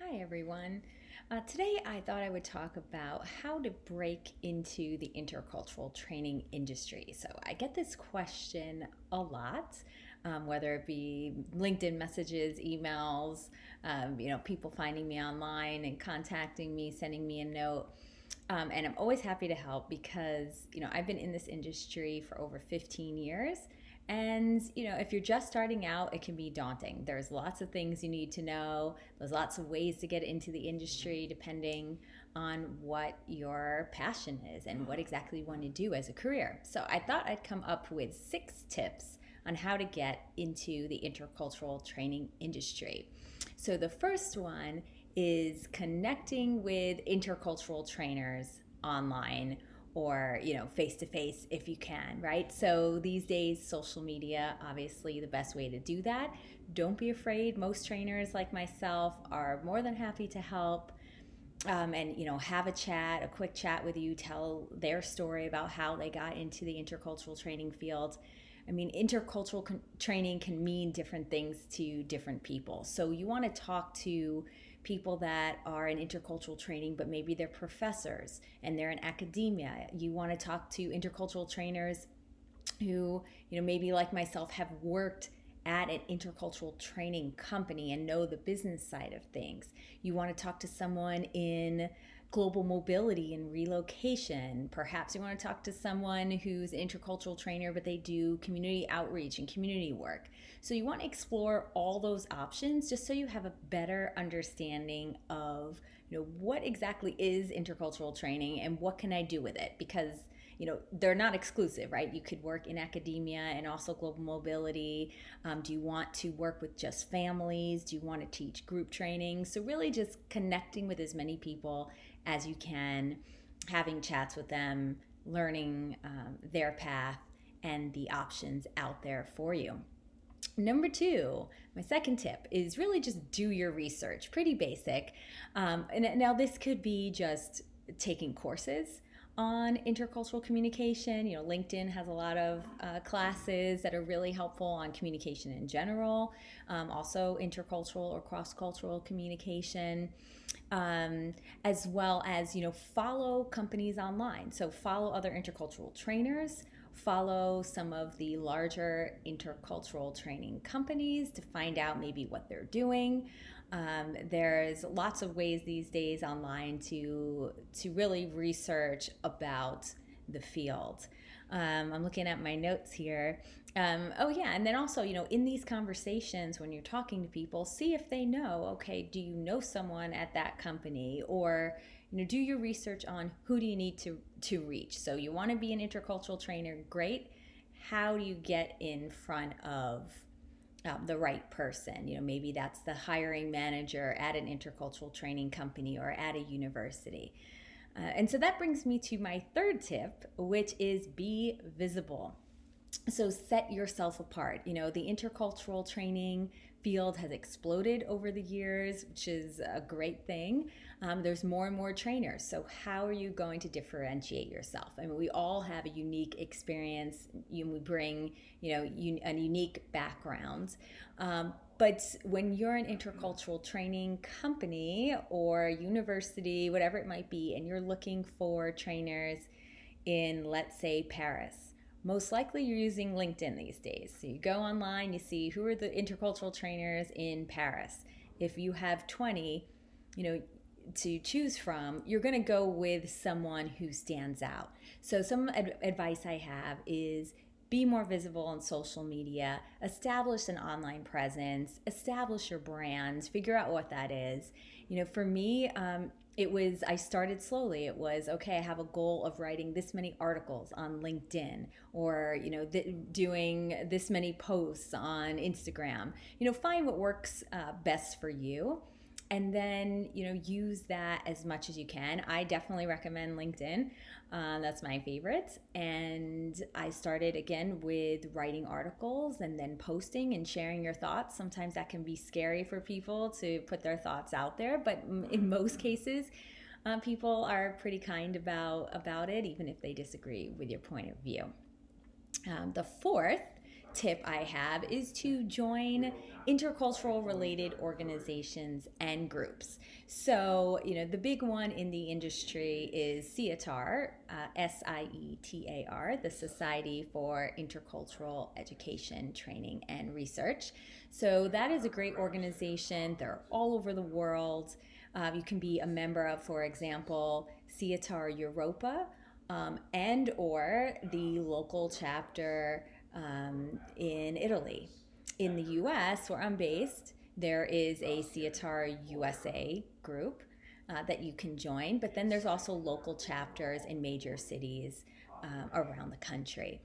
Hi, everyone. Today, I thought I would talk about how to break into the intercultural training industry. So, I get this question a lot, whether it be LinkedIn messages, emails, people finding me online and contacting me, sending me a note. And I'm always happy to help because, I've been in this industry for over 15 years. And, if you're just starting out, it can be daunting. There's lots of things you need to know. There's lots of ways to get into the industry depending on what your passion is and what exactly you want to do as a career. So I thought I'd come up with 6 tips on how to get into the intercultural training industry. So the first one is connecting with intercultural trainers online or face to face if you can, right? So these days social media obviously the best way to do that. Don't be afraid. Most trainers like myself are more than happy to help, and have a quick chat with you, tell their story about how they got into the intercultural training field. I mean, training can mean different things to different people. So you want to talk to people that are in intercultural training, but maybe they're professors and they're in academia. You want to talk to intercultural trainers who, maybe like myself, have worked at an intercultural training company and know the business side of things. You want to talk to someone in global mobility and relocation. Perhaps you want to talk to someone who's an intercultural trainer, but they do community outreach and community work. So you want to explore all those options just so you have a better understanding of, what exactly is intercultural training and what can I do with it? Because they're not exclusive, right? You could work in academia and also global mobility. Do you want to work with just families? Do you want to teach group training? So really just connecting with as many people as you can, having chats with them, learning their path and the options out there for you. Number 2, my second tip is really just do your research. Pretty basic. And now this could be just taking courses on intercultural communication. LinkedIn has a lot of classes that are really helpful on communication in general, also intercultural or cross-cultural communication, as well as, follow companies online. So follow other intercultural trainers, follow some of the larger intercultural training companies to find out maybe what they're doing. There's lots of ways these days online to really research about the field. I'm looking at my notes here. Oh yeah, and then also, in these conversations when you're talking to people, see if they know, okay, do you know someone at that company? Or, do your research on who do you need to reach. So you want to be an intercultural trainer, great. How do you get in front of the right person? Maybe that's the hiring manager at an intercultural training company or at a university. And so that brings me to my third tip, which is be visible. So set yourself apart. The intercultural training field has exploded over the years, which is a great thing. There's more and more trainers. So how are you going to differentiate yourself? I mean, we all have a unique experience. We bring, a unique background. But when you're an intercultural training company or university, whatever it might be, and you're looking for trainers in, let's say, Paris, most likely you're using LinkedIn these days. So you go online, you see who are the intercultural trainers in Paris. If you have 20, to choose from, you're going to go with someone who stands out. So some advice I have is be more visible on social media, establish an online presence, establish your brand, figure out what that is. For me, I started slowly. It was, okay, I have a goal of writing this many articles on LinkedIn or, doing this many posts on Instagram. Find what works best for you. And then, use that as much as you can. I definitely recommend LinkedIn. That's my favorite. And I started again with writing articles and then posting and sharing your thoughts. Sometimes that can be scary for people to put their thoughts out there, but in most cases, people are pretty kind about it, even if they disagree with your point of view. The fourth tip I have is to join intercultural related organizations and groups. So, the big one in the industry is SIETAR, SIETAR, the Society for Intercultural Education, Training, and Research. So, that is a great organization. They're all over the world. You can be a member of, for example, SIETAR Europa, and or the local chapter in Italy. In the US, where I'm based, there is a SIETAR USA group that you can join, but then there's also local chapters in major cities around the country.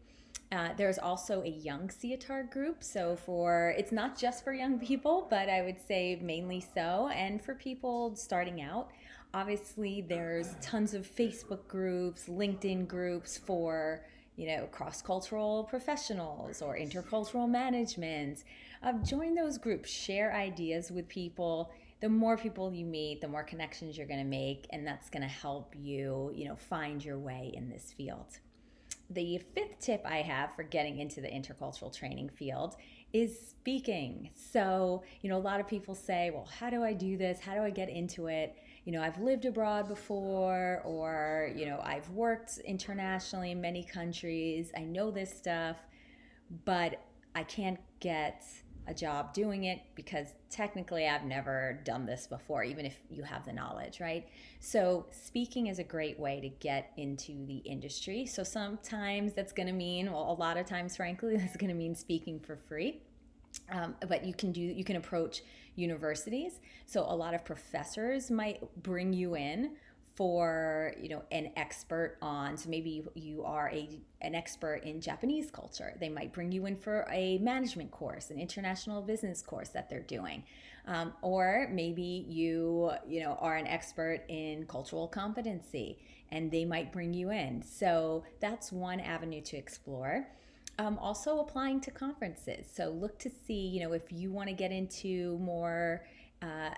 There's also a young SIETAR group, so it's not just for young people, but I would say mainly so, and for people starting out. Obviously, there's tons of Facebook groups, LinkedIn groups for cross-cultural professionals or intercultural management. Join those groups, share ideas with people. The more people you meet, the more connections you're going to make, and that's going to help you, find your way in this field. The fifth tip I have for getting into the intercultural training field is speaking. So, a lot of people say, well, how do I do this? How do I get into it? I've lived abroad before, or, I've worked internationally in many countries. I know this stuff, but I can't get a job doing it because technically I've never done this before, even if you have the knowledge, right? So speaking is a great way to get into the industry. So sometimes that's going to mean, well, a lot of times, frankly, that's going to mean speaking for free. But you can approach universities. So a lot of professors might bring you in for an expert on, so maybe you are an expert in Japanese culture. They might bring you in for a management course, an international business course that they're doing, or maybe you are an expert in cultural competency, and they might bring you in. So that's one avenue to explore. Also applying to conferences. So look to see, if you want to get into more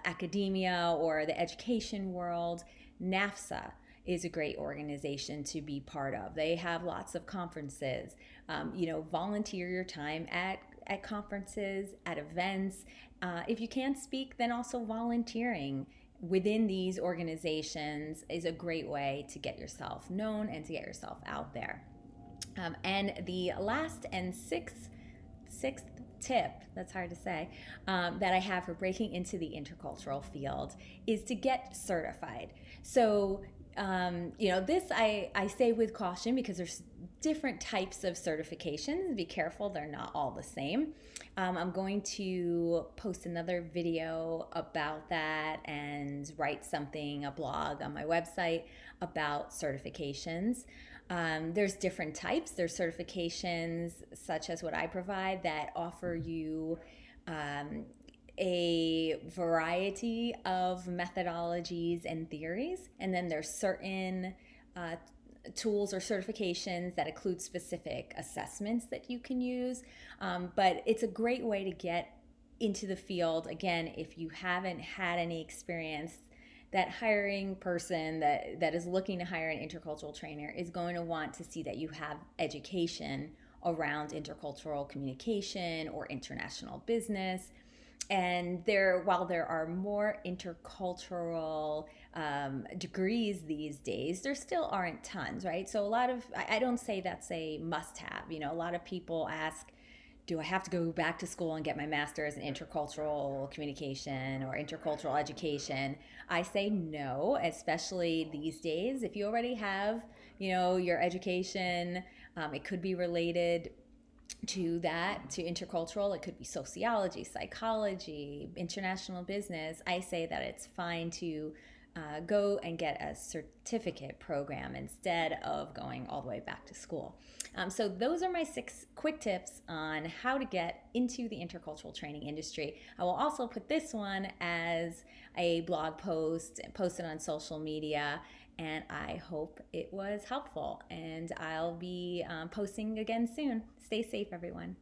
academia or the education world. NAFSA is a great organization to be part of. They have lots of conferences. Volunteer your time at conferences, at events. If you can't speak, then also volunteering within these organizations is a great way to get yourself known and to get yourself out there. And the last and sixth tip, that's hard to say, that I have for breaking into the intercultural field is to get certified. So, this I say with caution because there's different types of certifications. Be careful, they're not all the same. I'm going to post another video about that and write a blog on my website about certifications. There's different types. There's certifications such as what I provide that offer you a variety of methodologies and theories. And then there's certain tools or certifications that include specific assessments that you can use. But it's a great way to get into the field. Again, if you haven't had any experience, that hiring person that is looking to hire an intercultural trainer is going to want to see that you have education around intercultural communication or international business. And while there are more intercultural degrees these days, there still aren't tons, right? So I don't say that's a must-have. A lot of people ask, do I have to go back to school and get my master's in intercultural communication or intercultural education? I say no, especially these days. If you already have, your education, it could be related to intercultural. It could be sociology, psychology, international business. I say that it's fine to go and get a certificate program instead of going all the way back to school. So those are my 6 quick tips on how to get into the intercultural training industry. I will also put this one as a blog post, post it on social media, and I hope it was helpful. And I'll be posting again soon. Stay safe, everyone.